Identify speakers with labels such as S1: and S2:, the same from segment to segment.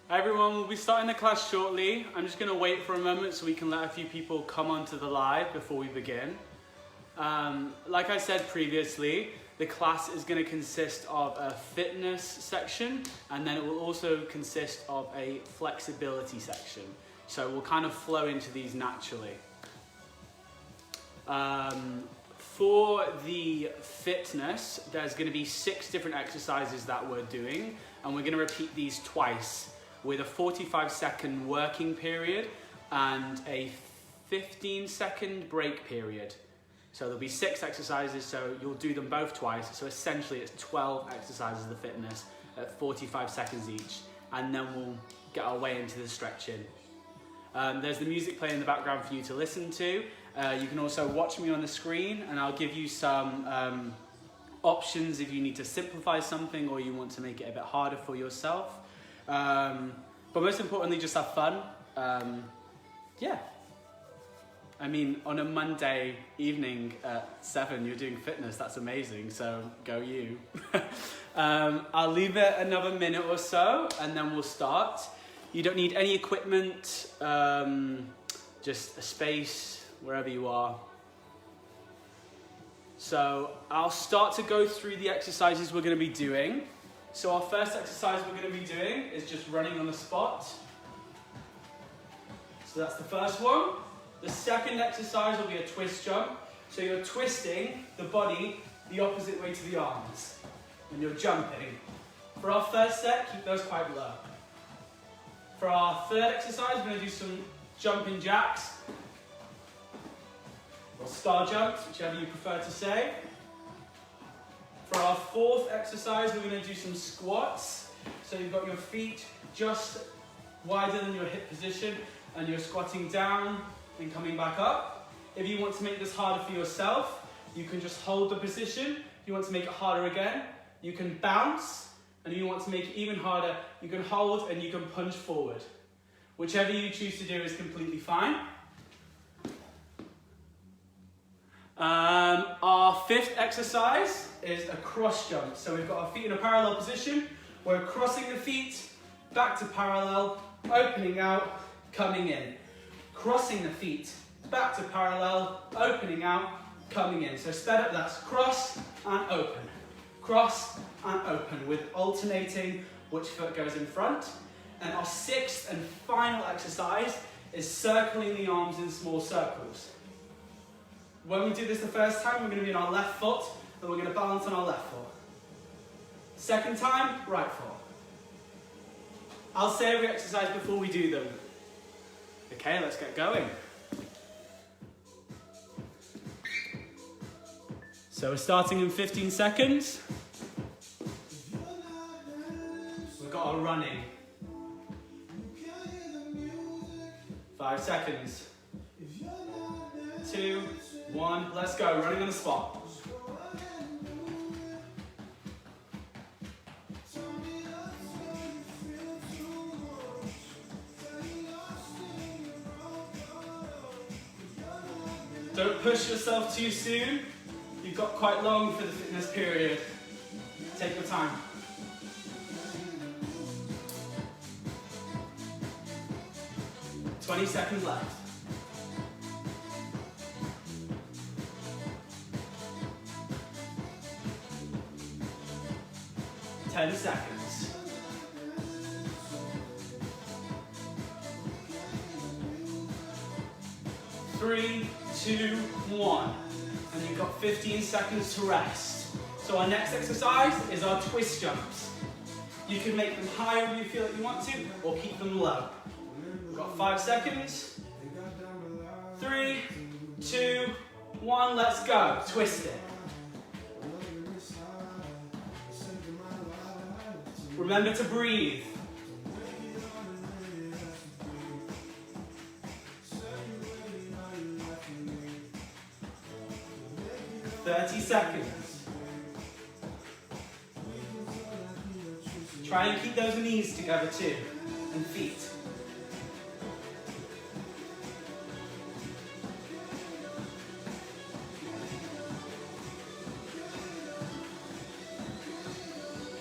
S1: Hi everyone, we'll be starting the class shortly. I'm just going to wait for a moment so we can let a few people come onto the live before we begin. Like I said previously, the class is going to consist of a fitness section and then it will also consist of a flexibility section. So we'll kind of flow into these naturally. For the fitness, there's going to be 6 different exercises that we're doing, and we're going to repeat these twice with a 45-second working period and a 15-second break period. So there'll be 6 exercises, so you'll do them both twice. So essentially it's 12 exercises of the fitness at 45 seconds each, and then we'll get our way into the stretching. There's the music playing in the background for you to listen to. You can also watch me on the screen, and I'll give you some options if you need to simplify something or you want to make it a bit harder for yourself. But most importantly, just have fun. Yeah. I mean, on a Monday evening at 7, you're doing fitness. That's amazing. So go you. I'll leave it another minute or so, and then we'll start. You don't need any equipment, just a space wherever you are. So I'll start to go through the exercises we're going to be doing. So our first exercise we're going to be doing is just running on the spot. So that's the first one. The second exercise will be a twist jump. So you're twisting the body the opposite way to the arms. And you're jumping. For our first set, keep those quite low. For our third exercise, we're going to do some jumping jacks. Or star jumps, whichever you prefer to say. For our fourth exercise, we're going to do some squats. So you've got your feet just wider than your hip position, and you're squatting down and coming back up. If you want to make this harder for yourself, you can just hold the position. If you want to make it harder again, you can bounce. And if you want to make it even harder, you can hold and you can punch forward. Whichever you choose to do is completely fine. Our fifth exercise is a cross jump. So we've got our feet in a parallel position. We're crossing the feet, back to parallel, opening out, coming in. Crossing the feet, back to parallel, opening out, coming in. So sped up, that's cross and open. Cross and open with alternating which foot goes in front. And our sixth and final exercise is circling the arms in small circles. When we do this the first time, we're going to be on our left foot, and we're going to balance on our left foot. Second time, right foot. I'll say every exercise before we do them. Okay, let's get going. So we're starting in 15 seconds. We've got our running. 5 seconds. 2, 1, let's go. Running on the spot. Don't push yourself too soon. You've got quite long for the fitness period. Take your time. "20 seconds left. "10 seconds. "3, 2, 1. And you've got 15 seconds to rest. So our next exercise is our twist jumps. You can make them higher if you feel like you want to, or keep them low. We've got 5 seconds. 3, 2, 1, let's go. Twist it. Remember to breathe. 30 seconds. Try and keep those knees together too, and feet.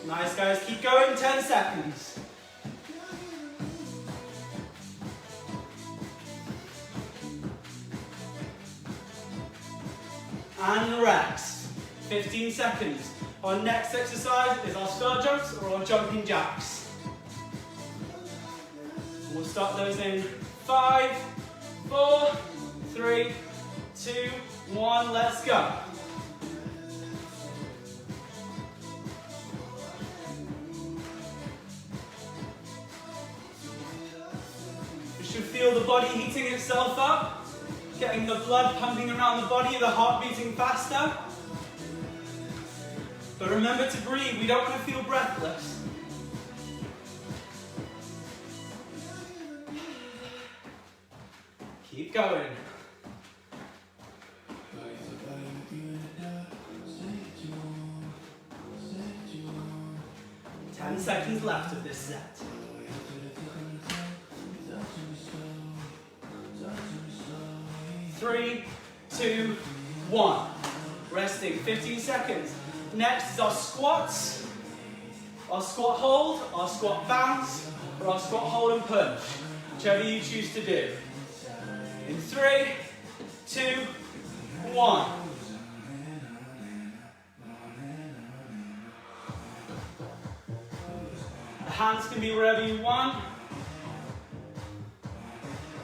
S1: Nice guys, keep going, 10 seconds. rest. 15 seconds. Our next exercise is our star jumps or our jumping jacks. We'll start those in 5, 4, 3, 2, 1, let's go. You should feel the body heating itself up, getting the blood pumping around the body, the heart beating faster. But remember to breathe, we don't want to feel breathless. Keep going. 10 seconds left of this set. 3, 2, 1. Resting, 15 seconds. Next is our squats. Our squat hold, our squat bounce, or our squat hold and punch. Whichever you choose to do. In 3, 2, 1. The hands can be wherever you want.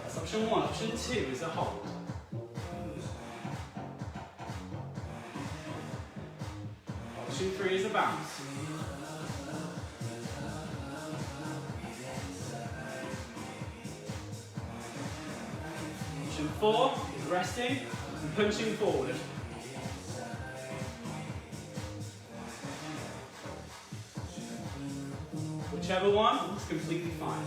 S1: That's option 1. Option 2 is a hold. Option 3 is a bounce. Option 4 is resting and punching forward. Whichever one is completely fine.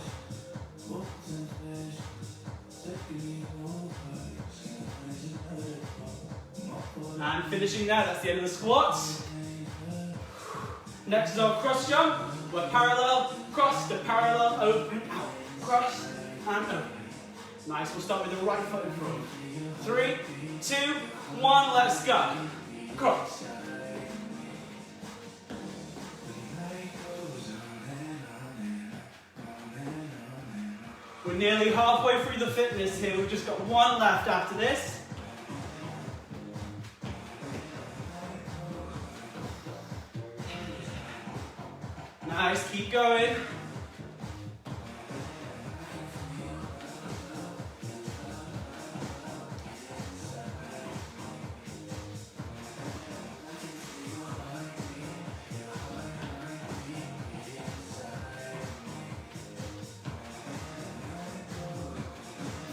S1: And finishing there, that's the end of the squats. Next is our cross jump. We're parallel, cross to parallel, open, out. Cross and open. Nice, we'll start with the right foot in front. 3, 2, 1, let's go. Cross. We're nearly halfway through the fitness here. We've just got one left after this. Nice, keep going.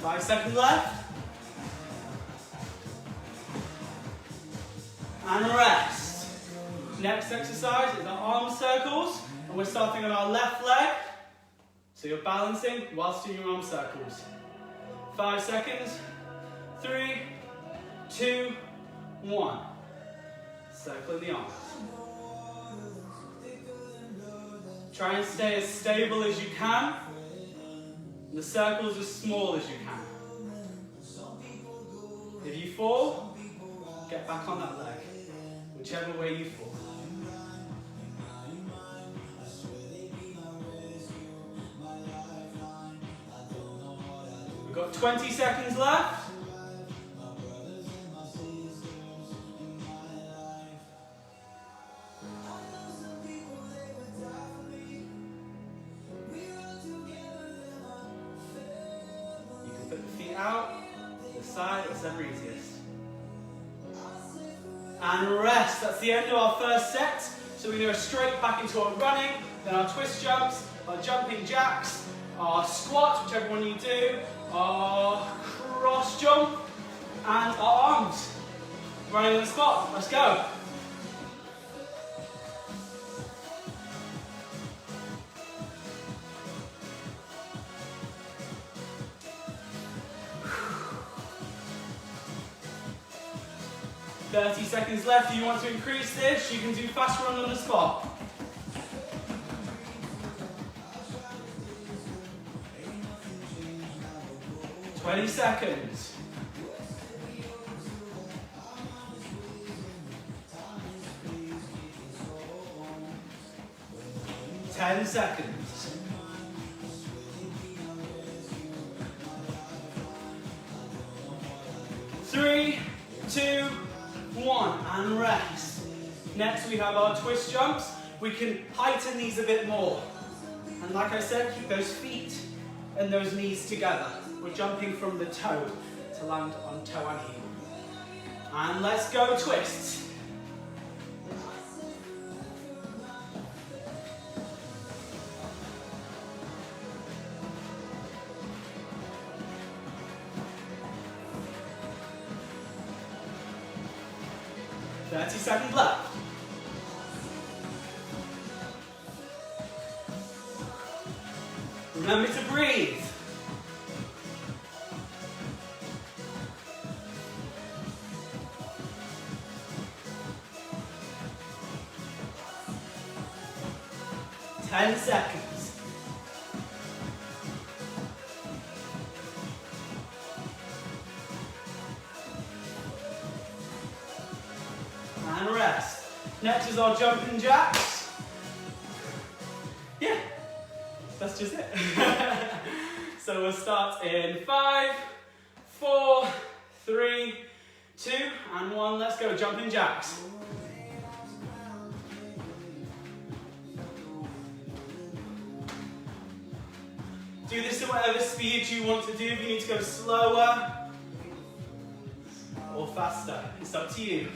S1: Five seconds left. And rest. Next exercise is our arm circles. And we're starting on our left leg. So you're balancing whilst doing your arm circles. 5 seconds. 3, 2, 1. Circling the arms. Try and stay as stable as you can. And the circles as small as you can. If you fall, get back on that leg. Whichever way you fall. We've got 20 seconds left. Out, to the side, whatever easiest. And rest. That's the end of our first set. So we go straight back into our running, then our twist jumps, our jumping jacks, our squats, whichever one you do, our cross jump, and our arms. Running on the spot. Let's go. .30 seconds left. If you want to increase this, you can do fast run on the spot. .20 seconds. .10 seconds. 3, 2, 1, and rest. Next we have our twist jumps. We can heighten these a bit more. And like I said, keep those feet and those knees together. We're jumping from the toe to land on toe and heel. And let's go twists. Seconds left. Remember to breathe. Ten seconds. And rest. Next is our jumping jacks. Yeah, that's just it. So we'll start in 5, 4, 3, 2, and 1. Let's go, jumping jacks. Do this at whatever speed you want to do. If you need to go slower or faster, it's up to you.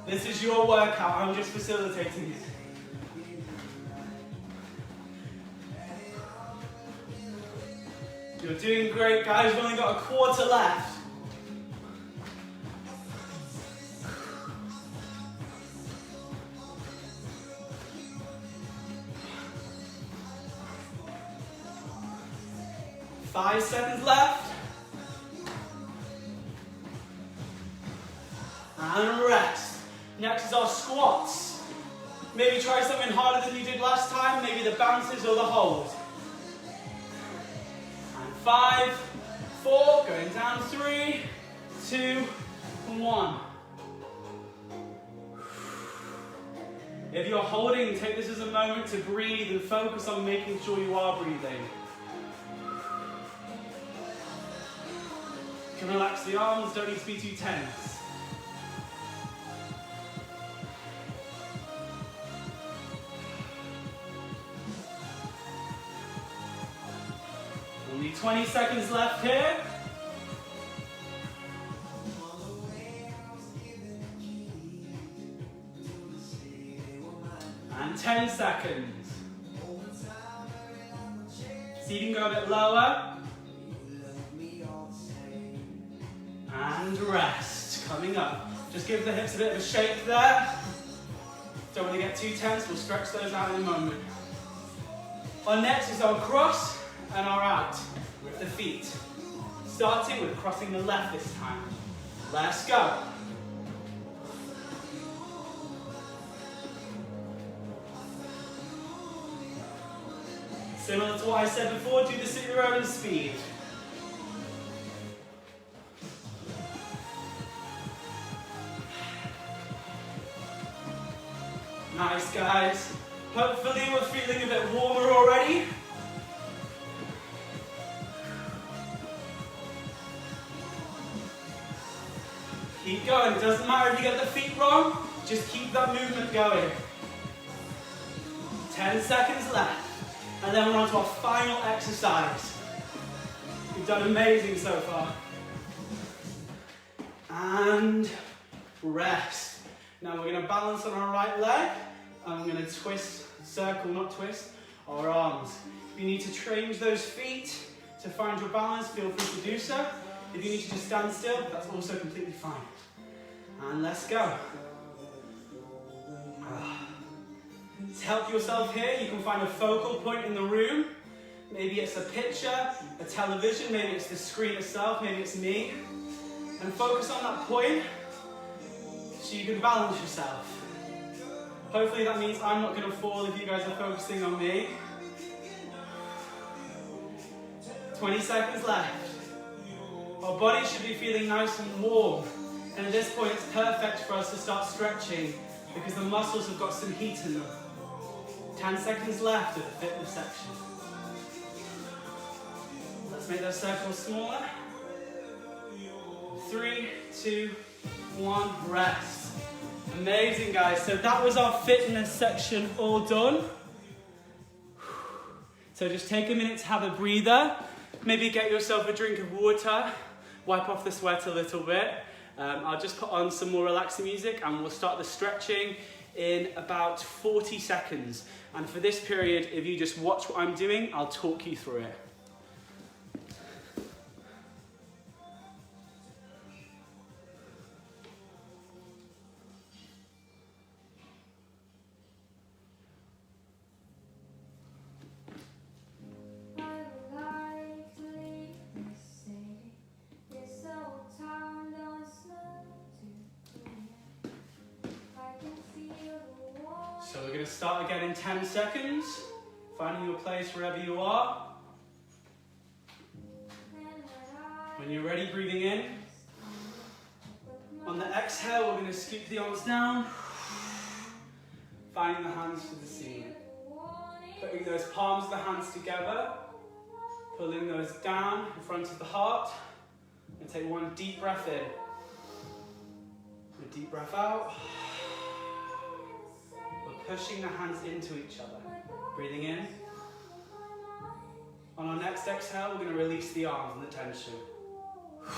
S1: This is your workout, I'm just facilitating it. You're doing great, guys. We've only got a quarter left. Five seconds left. And rest. Next is our squats. Maybe try something harder than you did last time, maybe the bounces or the hold. And 5, 4, going down 3, 2, 1. If you're holding, take this as a moment to breathe and focus on making sure you are breathing. You can relax the arms, don't need to be too tense. Only 20 seconds left here. And 10 seconds. So you can go a bit lower. And rest. Coming up. Just give the hips a bit of a shake there. Don't want to get too tense. We'll stretch those out in a moment. Our next is our cross and our out with the feet. Starting with crossing the left this time. Let's go. Similar to what I said before, do this at your own speed. Nice, guys. Hopefully we're feeling a bit warmer already. Keep going. It doesn't matter if you get the feet wrong, just keep that movement going. 10 seconds left. And then we're on to our final exercise. You've done amazing so far. And rest. Now we're going to balance on our right leg. And we're going to twist, circle, not twist, our arms. If you need to change those feet to find your balance, feel free to do so. If you need to just stand still, that's also completely fine. And let's go. To help yourself here, you can find a focal point in the room. Maybe it's a picture, a television, maybe it's the screen itself, maybe it's me. And focus on that point so you can balance yourself. Hopefully that means I'm not going to fall if you guys are focusing on me. 20 seconds left. Our body should be feeling nice and warm. And at this point it's perfect for us to start stretching because the muscles have got some heat in them. 10 seconds left of the fitness section. Let's make those circles smaller. 3, 2, one, rest. Amazing, guys. So that was our fitness section all done. So just take a minute to have a breather. Maybe get yourself a drink of water. Wipe off the sweat a little bit. I'll just put on some more relaxing music and we'll start the stretching in about 40 seconds. And for this period, if you just watch what I'm doing, I'll talk you through it. So we're going to start again in 10 seconds, finding your place wherever you are. When you're ready, breathing in. On the exhale, we're going to scoop the arms down, finding the hands to the ceiling. Putting those palms of the hands together, pulling those down in front of the heart, and take one deep breath in. A deep breath out. Pushing the hands into each other. Breathing in. On our next exhale, we're going to release the arms and the tension. We're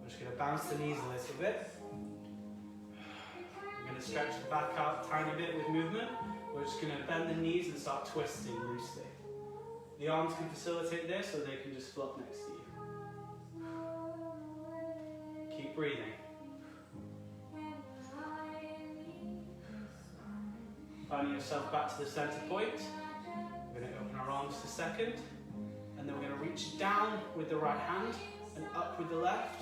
S1: just going to bounce the knees a little bit. We're going to stretch the back out a tiny bit with movement. We're just going to bend the knees and start twisting loosely. The arms can facilitate this, or they can just flop next to you. Keep breathing. Finding yourself back to the center point. We're going to open our arms to second, and then we're going to reach down with the right hand and up with the left.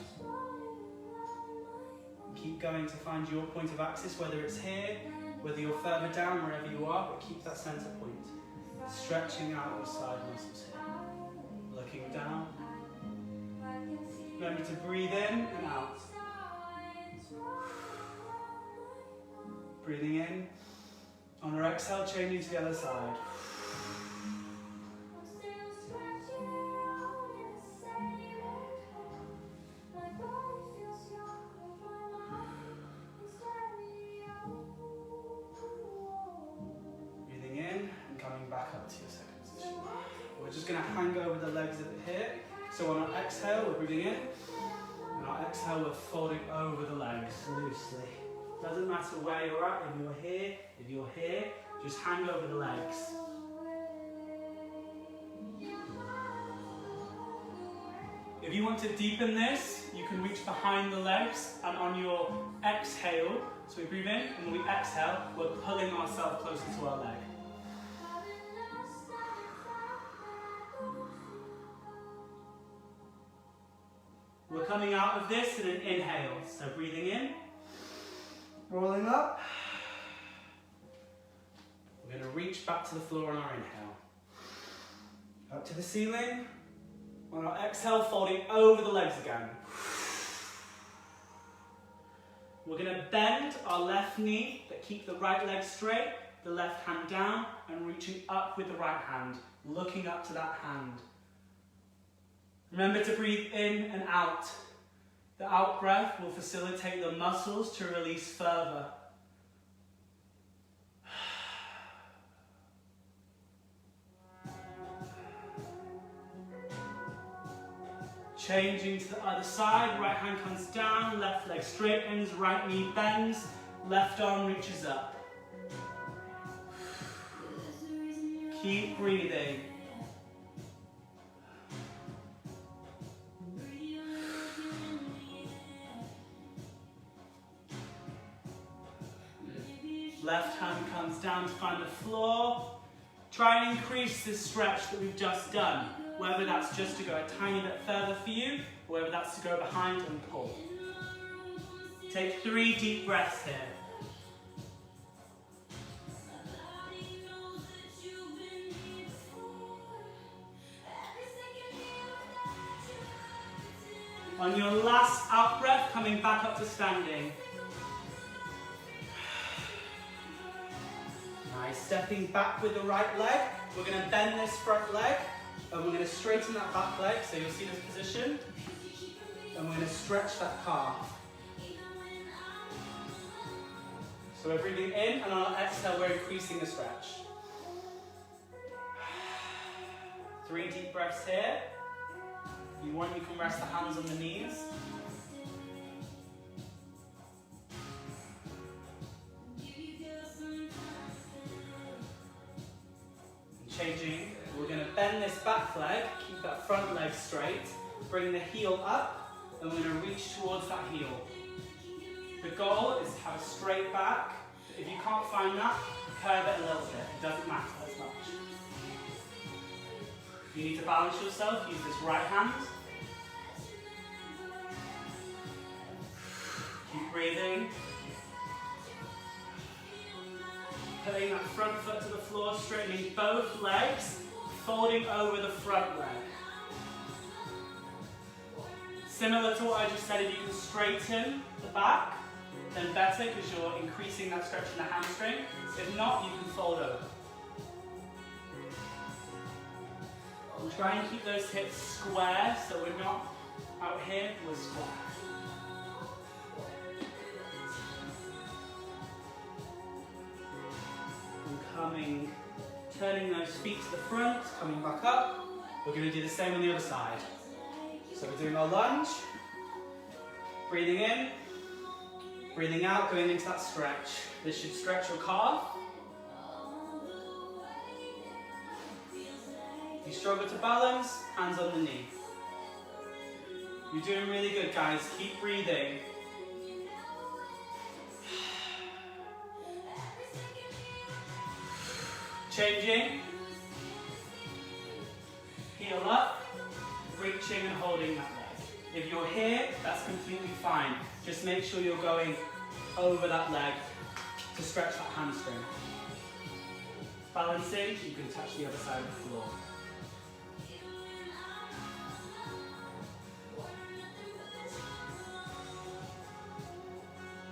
S1: Keep going to find your point of axis, whether it's here, whether you're further down, wherever you are, but keep that center point. Stretching out your side muscles here. Looking down. Remember to breathe in and out. Breathing in. On our exhale, changing to the other side. Breathing in and coming back up to your second position. We're just going to hang over the legs a bit here. So on our exhale, we're breathing in. And our exhale, we're folding over the legs loosely. Doesn't matter where you're at, if you're here, just hang over the legs. If you want to deepen this, you can reach behind the legs, and on your exhale, so we breathe in, and when we exhale, we're pulling ourselves closer to our leg. We're coming out of this in an inhale, so breathing in. Rolling up. We're going to reach back to the floor on our inhale. Up to the ceiling. On our exhale, folding over the legs again. We're going to bend our left knee, but keep the right leg straight, the left hand down, and reaching up with the right hand, looking up to that hand. Remember to breathe in and out. The out breath will facilitate the muscles to release further. Changing to the other side, right hand comes down, left leg straightens, right knee bends, left arm reaches up. Keep breathing. Left hand comes down to find the floor. Try and increase this stretch that we've just done, whether that's just to go a tiny bit further for you, or whether that's to go behind and pull. Take 3 deep breaths here. On your last out breath, coming back up to standing. Nice, stepping back with the right leg. We're going to bend this front leg, and we're going to straighten that back leg, so you'll see this position. And we're going to stretch that calf. So we're breathing in, and on our exhale, we're increasing the stretch. 3 deep breaths here. If you want, you can rest the hands on the knees. And changing, we're going to bend this back leg, keep that front leg straight, bring the heel up, and we're going to reach towards that heel. The goal is to have a straight back. If you can't find that, curve it a little bit. It doesn't matter as much. You need to balance yourself. Use this right hand. Keep breathing. Putting that front foot to the floor, straightening both legs, folding over the front leg. Similar to what I just said, if you can straighten the back, then better, because you're increasing that stretch in the hamstring. If not, you can fold over. And try and keep those hips square, so we're not out here, we're square. And turning those feet to the front, coming back up. We're going to do the same on the other side. So we're doing our lunge, breathing in, breathing out, going into that stretch. This should stretch your calf. If you struggle to balance, hands on the knee. You're doing really good, guys. Keep breathing. Changing. Heel up. Reaching and holding that leg. If you're here, that's completely fine. Just make sure you're going over that leg to stretch that hamstring. Balancing, you can touch the other side of the floor.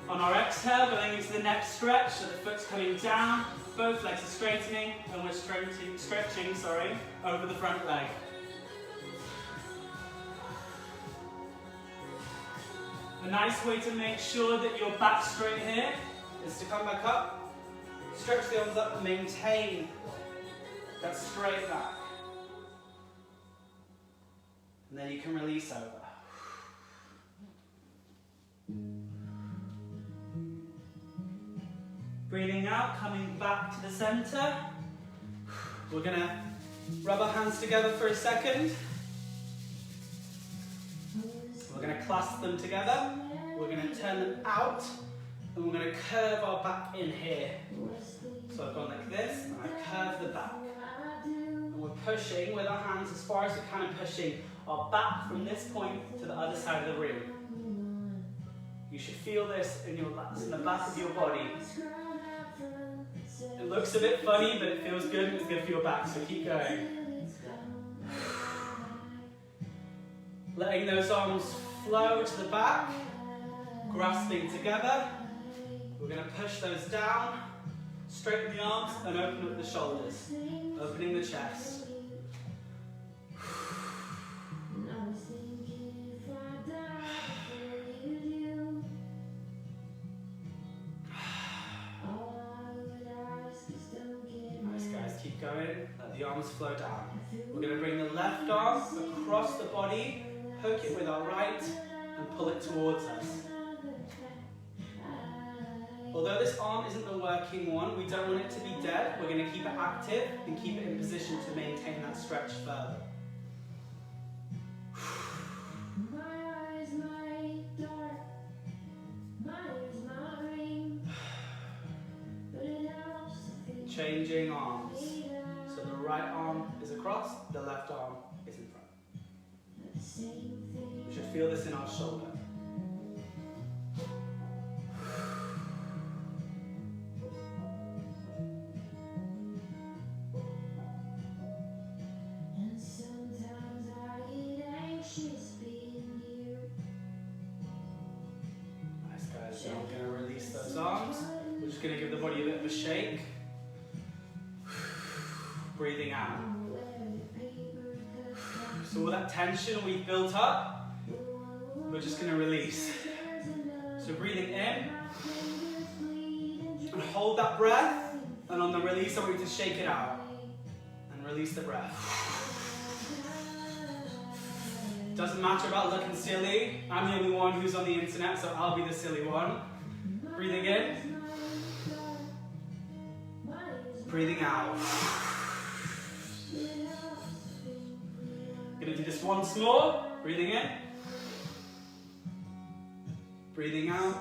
S1: On our exhale, going into the next stretch, so the foot's coming down, both legs are straightening, and we're stretching over the front leg. A nice way to make sure that you're back straight here is to come back up, stretch the arms up and maintain that straight back. And then you can release over. Breathing out, coming back to the center. We're going to rub our hands together for a second. We're going to clasp them together. We're going to turn them out. And we're going to curve our back in here. So I've gone like this, and I've curved the back. And we're pushing with our hands as far as we can, and pushing our back from this point to the other side of the room. You should feel this in your lats, in the back of your body. It looks a bit funny, but it feels good, and it's good for your back, so keep going. Letting those arms flow to the back, grasping together. We're going to push those down, straighten the arms, and open up the shoulders, opening the chest. Keep going, let the arms flow down. We're going to bring the left arm across the body, hook it with our right, and pull it towards us. Although this arm isn't the working one, we don't want it to be dead. We're going to keep it active and keep it in position to maintain that stretch further. Changing arms. So the right arm is across, the left arm is in front. We should feel this in our shoulder. Nice, guys. Now we're going to release those arms. We're just going to give the body a bit of a shake. Breathing out. So all that tension we've built up, we're just going to release. So breathing in, and hold that breath, and on the release I want you to shake it out, and release the breath. Doesn't matter about looking silly, I'm the only one who's on the internet, so I'll be the silly one. Breathing in, breathing out. Gonna do this once more. Breathing in, breathing out,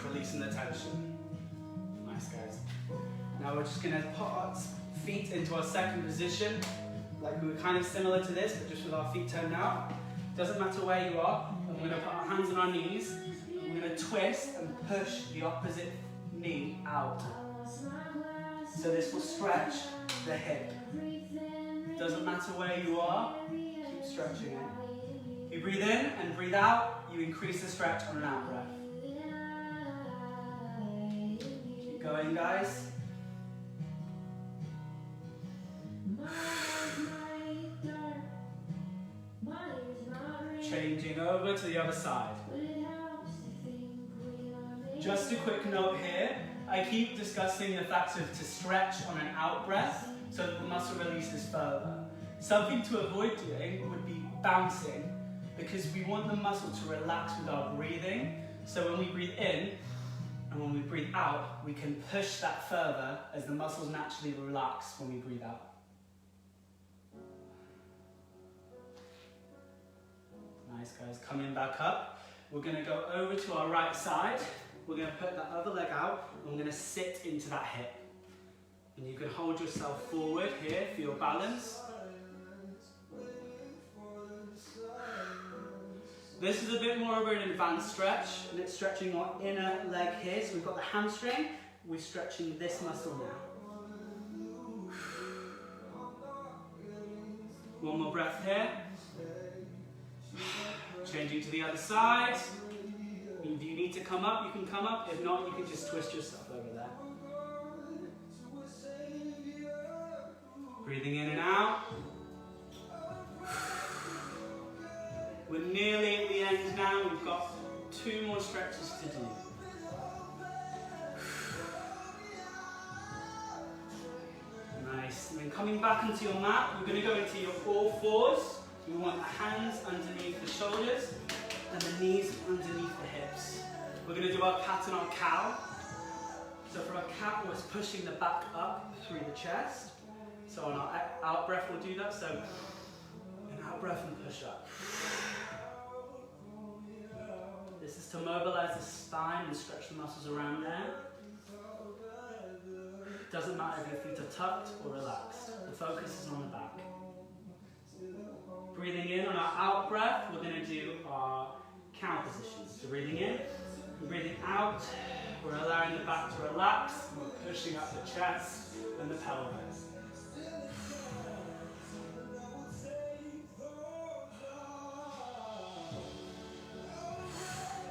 S1: releasing the tension. Nice, guys. Now we're just gonna put our feet into our second position, like we were kind of similar to this, but just with our feet turned out. Doesn't matter where you are. We're gonna put our hands on our knees, and we're gonna twist and push the opposite knee out. So this will stretch the hip. Doesn't matter where you are, keep stretching it. You breathe in and breathe out, you increase the stretch on an out breath. Keep going, guys. Changing over to the other side. Just a quick note here, I keep discussing the fact of to stretch on an out breath so that the muscle releases further. Something to avoid doing would be bouncing, because we want the muscle to relax with our breathing. So when we breathe in and when we breathe out, we can push that further as the muscles naturally relax when we breathe out. Nice, guys. Coming back up, we're going to go over to our right side. We're going to put that other leg out and we're going to sit into that hip. And you can hold yourself forward here for your balance. This is a bit more of an advanced stretch, and it's stretching our inner leg here. So we've got the hamstring, we're stretching this muscle now. One more breath here. Changing to the other side. If you need to come up, you can come up. If not, you can just twist yourself over there. Breathing in and out. We're nearly at the end now. We've got 2 more stretches to do. Nice. And then coming back into your mat, we're going to go into your all fours. We want the hands underneath the shoulders and the knees underneath the hips. We're going to do our cat and our cow. So for our cat, we're pushing the back up through the chest. So on our out breath, we'll do that. So an out breath and push up. This is to mobilize the spine and stretch the muscles around there. Doesn't matter if your feet are tucked or relaxed. The focus is on the back. Breathing in on our out breath, we're going to do our cow positions. So breathing in and breathing out, we're allowing the back to relax, and we're pushing up the chest and the pelvis.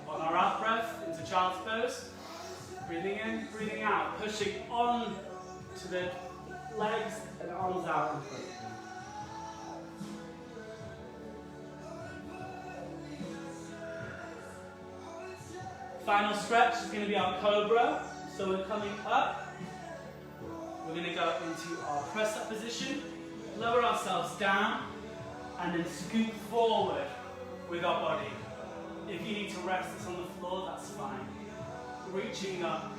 S1: On our out breath, into child's pose, breathing in, breathing out, pushing on to the legs and arms out in front. Final stretch is going to be our cobra. So we're coming up. We're going to go into our press up position, lower ourselves down, and then scoop forward with our body. If you need to rest this on the floor, that's fine. Reaching up.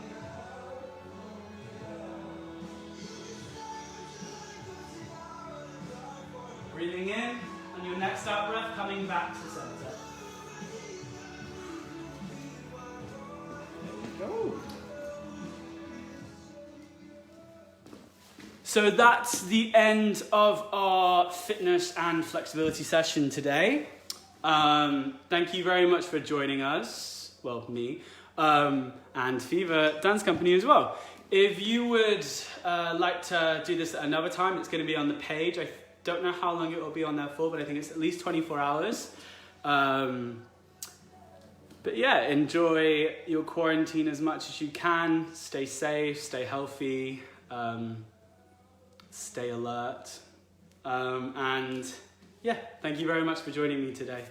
S1: Breathing in, and your next out breath coming back to center. Go. So that's the end of our fitness and flexibility session today. Thank you very much for joining us, well, me, and Fever Dance Company as well. If you would like to do this at another time, it's going to be on the page. I don't know how long it will be on there for, but I think it's at least 24 hours. But yeah, enjoy your quarantine as much as you can. Stay safe, stay healthy, stay alert. And yeah, thank you very much for joining me today.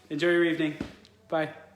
S1: Enjoy your evening. Bye.